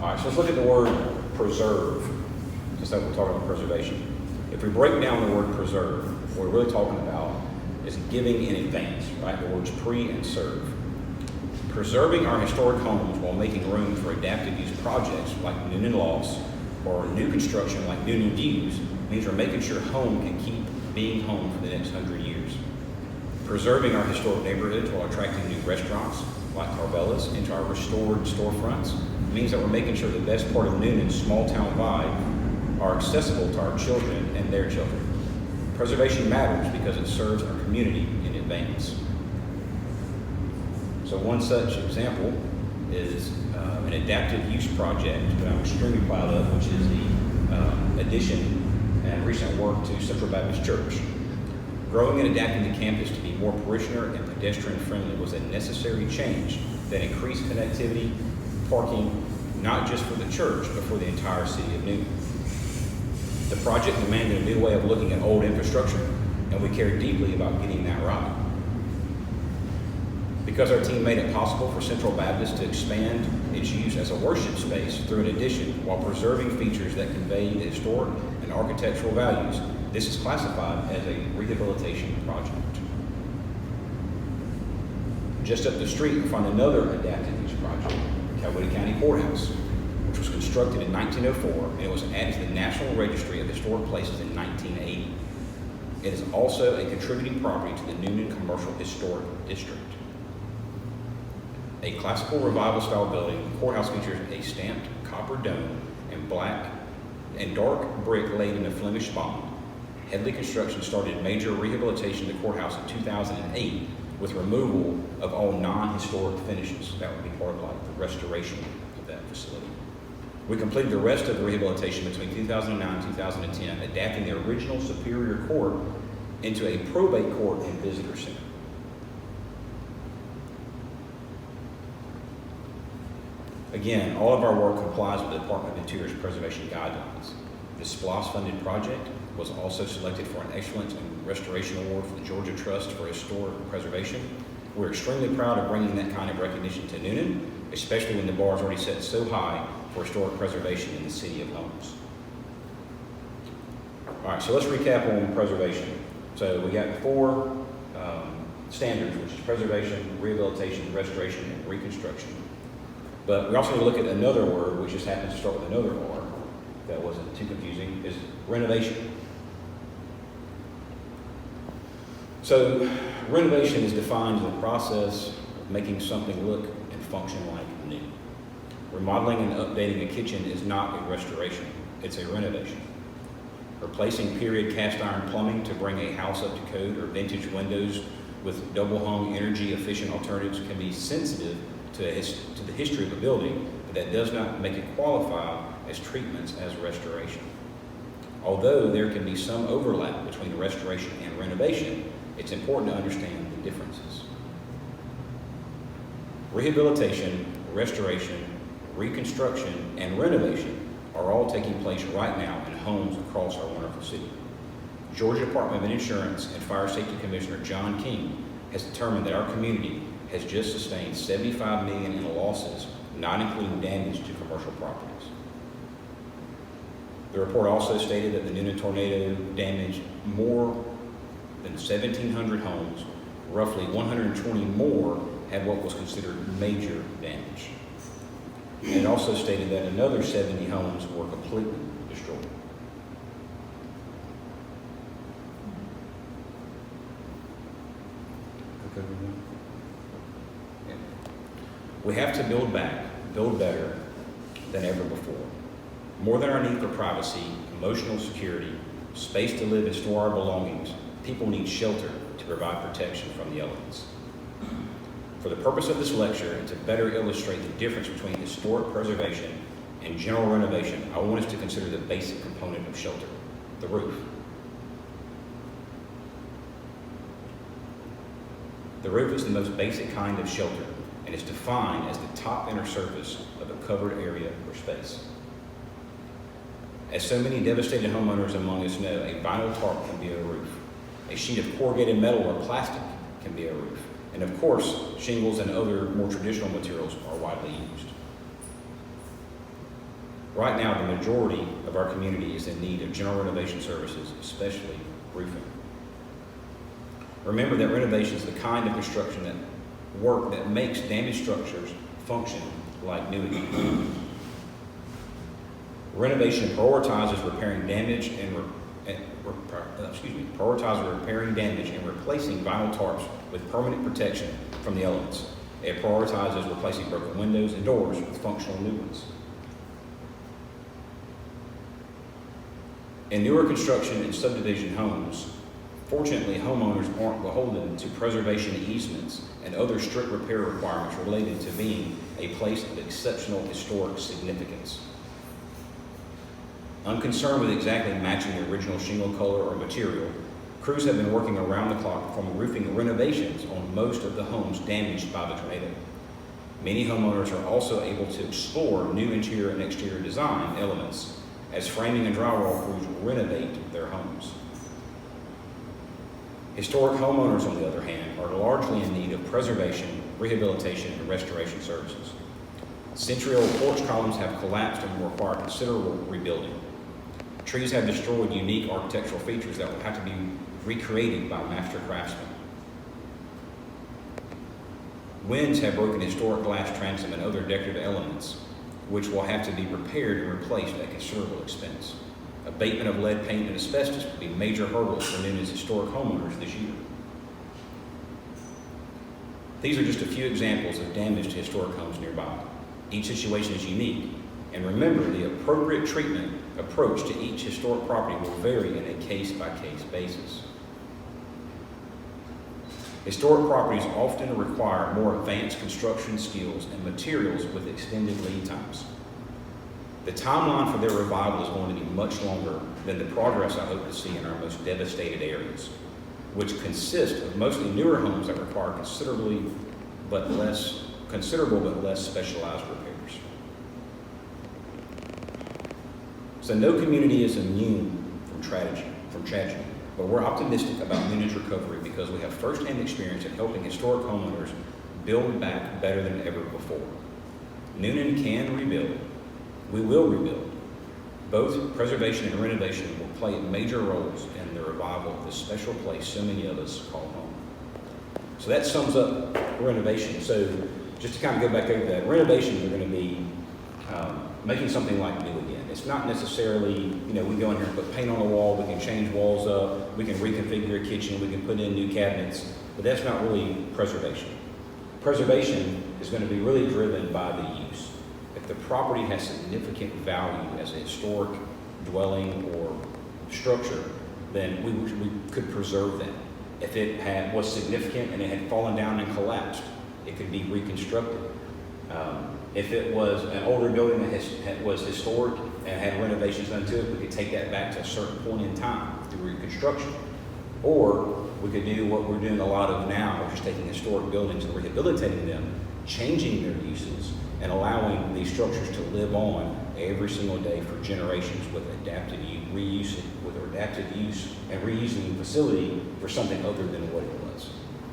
All right, so let's look at the word preserve, just like we're talking about preservation. If we break down the word preserve, what we're really talking about is giving in advance, right? The words pre and serve. Preserving our historic homes while making room for adaptive use projects like Newnan Lofts or new construction like Newnan Views means we're making sure home can keep being home for the next 100 years. Preserving our historic neighborhoods while attracting new restaurants like Carvella's into our restored storefronts means that we're making sure the best part of Newnan's small town vibe are accessible to our children and their children. Preservation matters because it serves our community in advance. So one such example is an adaptive use project that I'm extremely proud of, which is the addition and recent work to Central Baptist Church. Growing and adapting the campus to be more parishioner and pedestrian friendly was a necessary change that increased connectivity, parking, not just for the church, but for the entire city of Newnan. The project demanded a new way of looking at old infrastructure, and we cared deeply about getting that right. Because our team made it possible for Central Baptist to expand its use as a worship space through an addition while preserving features that convey the historic and architectural values, this is classified as a rehabilitation project. Just up the street, we find another adaptive use project, Coweta County Courthouse, which was constructed in 1904 and it was added to the National Registry of Historic Places in 1980. It is also a contributing property to the Newnan Commercial Historic District. A classical revival style building, the courthouse features a stamped copper dome and black and dark brick laid in a Flemish bond. Headley Construction started major rehabilitation of the courthouse in 2008 with removal of all non-historic finishes. That would be part of like the restoration of that facility. We completed the rest of the rehabilitation between 2009 and 2010, adapting the original Superior Court into a probate court and visitor center. Again, all of our work complies with the Department of Interior's preservation guidelines. This SPLOST-funded project was also selected for an Excellence in Restoration Award for the Georgia Trust for Historic Preservation. We're extremely proud of bringing that kind of recognition to Newnan, especially when the bar is already set so high for historic preservation in the city of homes. All right, so let's recap on preservation. So we got four standards, which is preservation, rehabilitation, restoration, and reconstruction. But we also need to look at another word, which just happens to start with another R, that wasn't too confusing, is renovation. So renovation is defined as the process of making something look and function like new. Remodeling and updating a kitchen is not a restoration, it's a renovation. Replacing period cast iron plumbing to bring a house up to code or vintage windows with double hung energy efficient alternatives can be sensitive to the history of a building, but that does not make it qualify as treatments as restoration. Although there can be some overlap between restoration and renovation, it's important to understand the differences. Rehabilitation, restoration, reconstruction, and renovation are all taking place right now in homes across our wonderful city. Georgia Department of Insurance and Fire Safety Commissioner John King has determined that our community has just sustained $75 million in losses, not including damage to commercial properties. The report also stated that the Newnan tornado damaged more than 1,700 homes. Roughly 120 more had what was considered major damage. And it also stated that another 70 homes were completely destroyed. We have to build back, build better than ever before. More than our need for privacy, emotional security, space to live and store our belongings, people need shelter to provide protection from the elements. For the purpose of this lecture and to better illustrate the difference between historic preservation and general renovation, I want us to consider the basic component of shelter, the roof. The roof is the most basic kind of shelter and is defined as the top inner surface of a covered area or space. As so many devastated homeowners among us know, a vinyl tarp can be a roof. A sheet of corrugated metal or plastic can be a roof. And of course, shingles and other more traditional materials are widely used. Right now, the majority of our community is in need of general renovation services, especially roofing. Remember that renovation is the kind of construction that makes damaged structures function like new again. Renovation prioritizes repairing damage and replacing vinyl tarps with permanent protection from the elements. It prioritizes replacing broken windows and doors with functional new ones. In newer construction and subdivision homes, fortunately, homeowners aren't beholden to preservation easements and other strict repair requirements related to being a place of exceptional historic significance. Unconcerned with exactly matching the original shingle color or material, crews have been working around the clock performing roofing renovations on most of the homes damaged by the tornado. Many homeowners are also able to explore new interior and exterior design elements as framing and drywall crews renovate their homes. Historic homeowners, on the other hand, are largely in need of preservation, rehabilitation, and restoration services. Century-old porch columns have collapsed and will require considerable rebuilding. Trees have destroyed unique architectural features that will have to be recreated by master craftsmen. Winds have broken historic glass transom and other decorative elements, which will have to be repaired and replaced at considerable expense. Abatement of lead paint and asbestos will be major hurdles for Newnan's historic homeowners this year. These are just a few examples of damage to historic homes nearby. Each situation is unique, and remember, the appropriate treatment approach to each historic property will vary in a case-by-case basis. Historic properties often require more advanced construction skills and materials with extended lead times. The timeline for their revival is going to be much longer than the progress I hope to see in our most devastated areas, which consist of mostly newer homes that require considerable but less specialized repairs. So no community is immune from tragedy, but we're optimistic about Newnan's recovery because we have firsthand experience in helping historic homeowners build back better than ever before. Newnan can rebuild. We will rebuild. Both preservation and renovation will play major roles in the revival of this special place so many of us call home. So that sums up renovation. So just to kind of go back over that, renovations are going to be making something like new again. It's not necessarily, we go in here and put paint on the wall, we can change walls up, we can reconfigure a kitchen, we can put in new cabinets, but that's not really preservation. Preservation is going to be really driven by the use. If the property has significant value as a historic dwelling or structure, then we could preserve that. If it was significant and it had fallen down and collapsed, it could be reconstructed. If it was an older building that was historic and had renovations done to it, we could take that back to a certain point in time through reconstruction. Or we could do what we're doing a lot of now, which is taking historic buildings and rehabilitating them, changing their uses, and allowing these structures to live on every single day for generations with adaptive use and reusing the facility for something other than what it was.